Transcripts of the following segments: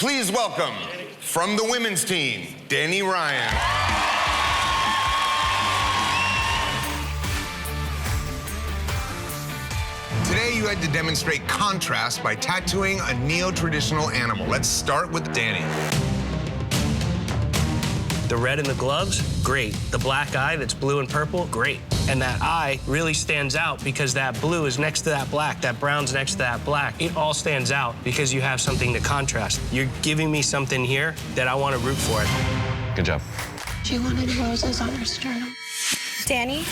Please welcome, from the women's team, Dani Ryan. Today, you had to demonstrate contrast by tattooing a neo-traditional animal. Let's start with Dani. The red in the gloves, great. The black eye that's blue and purple, great. And that eye really stands out because that blue is next to that black, that brown's next to that black. It all stands out because you have something to contrast. You're giving me something here that I want to root for it. Good job. She wanted roses on her sternum. Dani?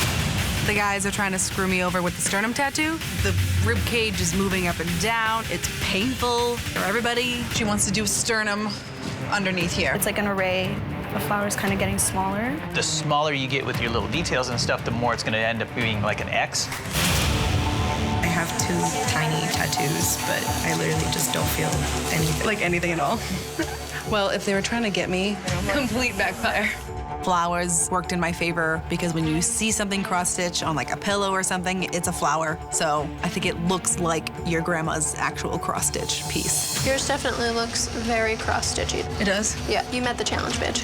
The guys are trying to screw me over with the sternum tattoo. The rib cage is moving up and down. It's painful for everybody. She wants to do sternum underneath here. It's like an array. The flower's kind of getting smaller. The smaller you get with your little details and stuff, the more it's going to end up being like an X. I have 2 tiny tattoos, but I literally just don't feel anything. Like anything at all. Well, if they were trying to get me, complete backfire. Flowers worked in my favor because when you see something cross-stitch on like a pillow or something, it's a flower. So I think it looks like your grandma's actual cross-stitch piece. Yours definitely looks very cross-stitchy. It does? Yeah, you met the challenge, bitch.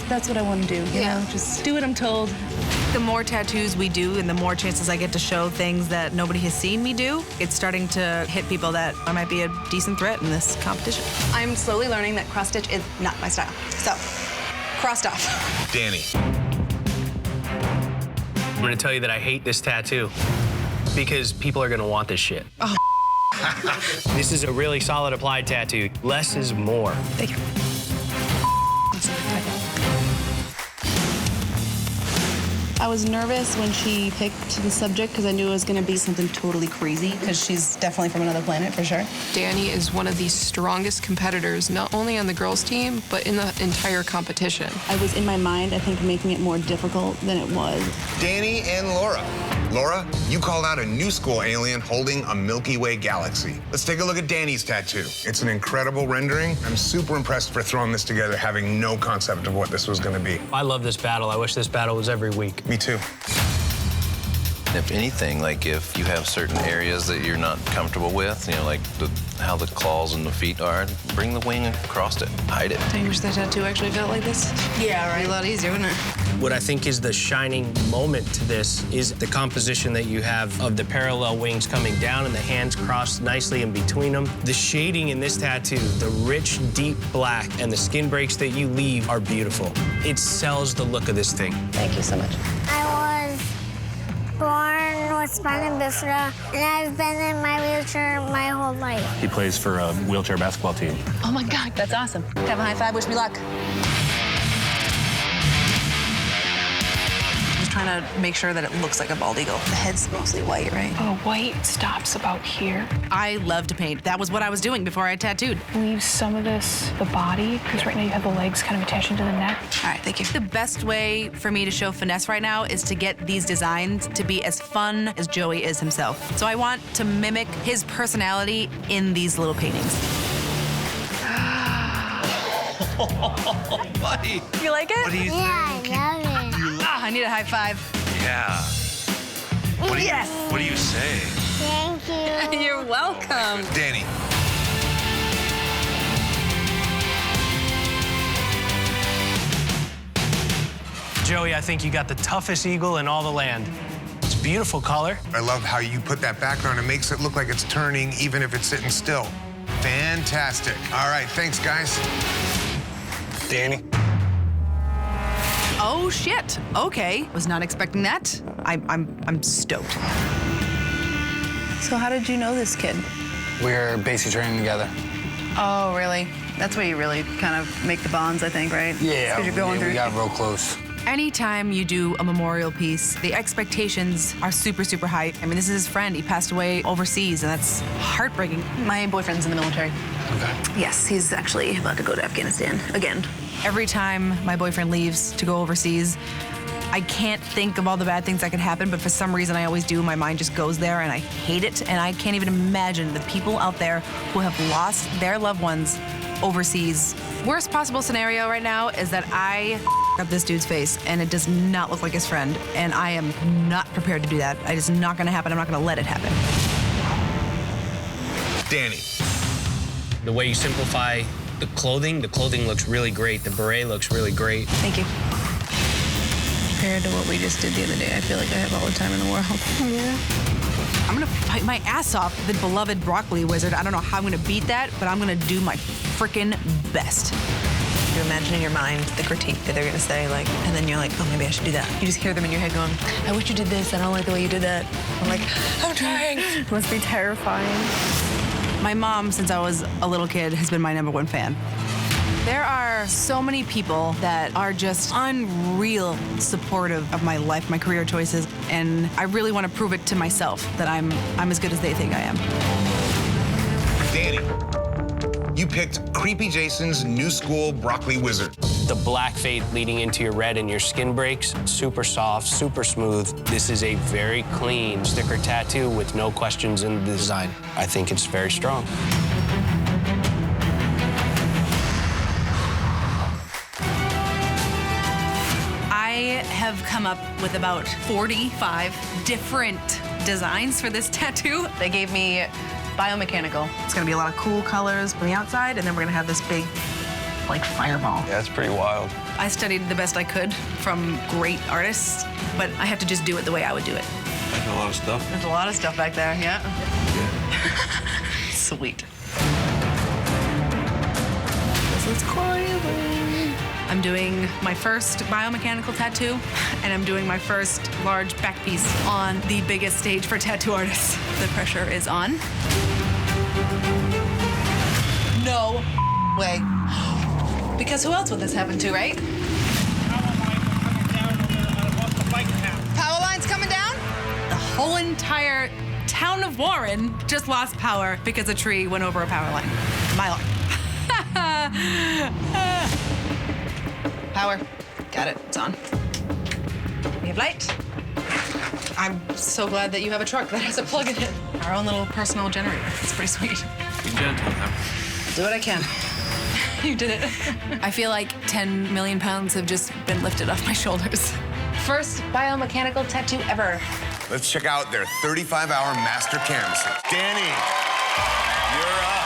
That's what I want to do, you know? Just do what I'm told. The more tattoos we do and the more chances I get to show things that nobody has seen me do, it's starting to hit people that I might be a decent threat in this competition. I'm slowly learning that cross-stitch is not my style. So, crossed off. Dani. I'm going to tell you that I hate this tattoo because people are going to want this shit. Oh. This is a really solid applied tattoo. Less is more. Thank you. I was nervous when she picked the subject because I knew it was going to be something totally crazy because she's definitely from another planet for sure. Dani is one of the strongest competitors, not only on the girls' team, but in the entire competition. I was in my mind, I think, making it more difficult than it was. Dani and Laura. Laura, you called out a new school alien holding a Milky Way galaxy. Let's take a look at Dani's tattoo. It's an incredible rendering. I'm super impressed for throwing this together, having no concept of what this was going to be. I love this battle. I wish this battle was every week. Me too. If anything, like if you have certain areas that you're not comfortable with, you know, like how the claws and the feet are, bring the wing across it, hide it. Don't you wish that tattoo actually felt like this? Yeah, right. It'd be a lot easier, wouldn't it? What I think is the shining moment to this is the composition that you have of the parallel wings coming down and the hands crossed nicely in between them. The shading in this tattoo, the rich, deep black, and the skin breaks that you leave are beautiful. It sells the look of this thing. Thank you so much. I was born with spina bifida, and I've been in my wheelchair my whole life. He plays for a wheelchair basketball team. Oh my God, that's awesome. Have a high five, wish me luck. Just trying to make sure that it looks like a bald eagle. The head's mostly white, right? Oh, white stops about here. I love to paint. That was what I was doing before I tattooed. Leave some of this, the body, because right now you have the legs kind of attaching to the neck. All right, thank you. The best way for me to show finesse right now is to get these designs to be as fun as Joey is himself. So I want to mimic his personality in these little paintings. Oh, buddy. You like it? What do you think? Yeah, I love it. I need a high five. Yeah. What do you say? Thank you. You're welcome. Dani. Joey, I think you got the toughest eagle in all the land. It's a beautiful color. I love how you put that background. It makes it look like it's turning even if it's sitting still. Fantastic. All right, thanks, guys. Dani. Oh shit. Okay. Was not expecting that. I'm stoked. So how did you know this kid? We're basic training together. Oh, really? That's where you really kind of make the bonds, I think, right? Yeah, Because you're going through. we got real close. Anytime you do a memorial piece, the expectations are super, super high. I mean, this is his friend. He passed away overseas, and that's heartbreaking. My boyfriend's in the military. Okay. Yes, he's actually about to go to Afghanistan again. Every time my boyfriend leaves to go overseas, I can't think of all the bad things that could happen, but for some reason I always do. My mind just goes there, and I hate it, and I can't even imagine the people out there who have lost their loved ones overseas. Worst possible scenario right now is that I up this dude's face, and it does not look like his friend, and I am not prepared to do that. It is not gonna happen. I'm not gonna let it happen. Dani. The way you simplify The clothing looks really great. The beret looks really great. Thank you. Compared to what we just did the other day, I feel like I have all the time in the world. I'm gonna fight my ass off the beloved broccoli wizard. I don't know how I'm gonna beat that, but I'm gonna do my freaking best. You imagine in your mind the critique that they're gonna say, like, and then you're like, oh, maybe I should do that. You just hear them in your head going, I wish you did this, I don't like the way you did that. I'm like, I'm trying. It must be terrifying. My mom, since I was a little kid, has been my #1 fan. There are so many people that are just unreal supportive of my life, my career choices, and I really want to prove it to myself that I'm as good as they think I am. Dani, you picked Creepy Jason's new school broccoli wizard. The black fade leading into your red and your skin breaks, super soft, super smooth. This is a very clean sticker tattoo with no questions in the design. I think it's very strong. I have come up with about 45 different designs for this tattoo. They gave me biomechanical. It's gonna be a lot of cool colors on the outside, and then we're gonna have this big, like, fireball. Yeah, it's pretty wild. I studied the best I could from great artists, but I have to just do it the way I would do it. There's a lot of stuff. There's a lot of stuff back there, yeah. Sweet. This is crazy. I'm doing my first biomechanical tattoo, and I'm doing my first large back piece on the biggest stage for tattoo artists. The pressure is on. No way. Because who else would this happen to, right? Power lines coming down? The whole entire town of Warren just lost power because a tree went over a power line. My line. Power. Got it. It's on. We have light. I'm so glad that you have a truck that has a plug in it. Our own little personal generator. It's pretty sweet. Be gentle, huh? Do what I can. You did it. I feel like 10 million pounds have just been lifted off my shoulders. First biomechanical tattoo ever. Let's check out their 35-hour master canvassing. Dani, you're up.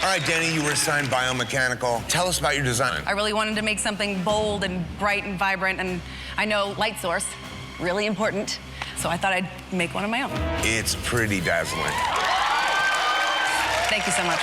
All right, Dani, you were assigned biomechanical. Tell us about your design. I really wanted to make something bold and bright and vibrant, and I know light source, really important, so I thought I'd make one of my own. It's pretty dazzling. Thank you so much.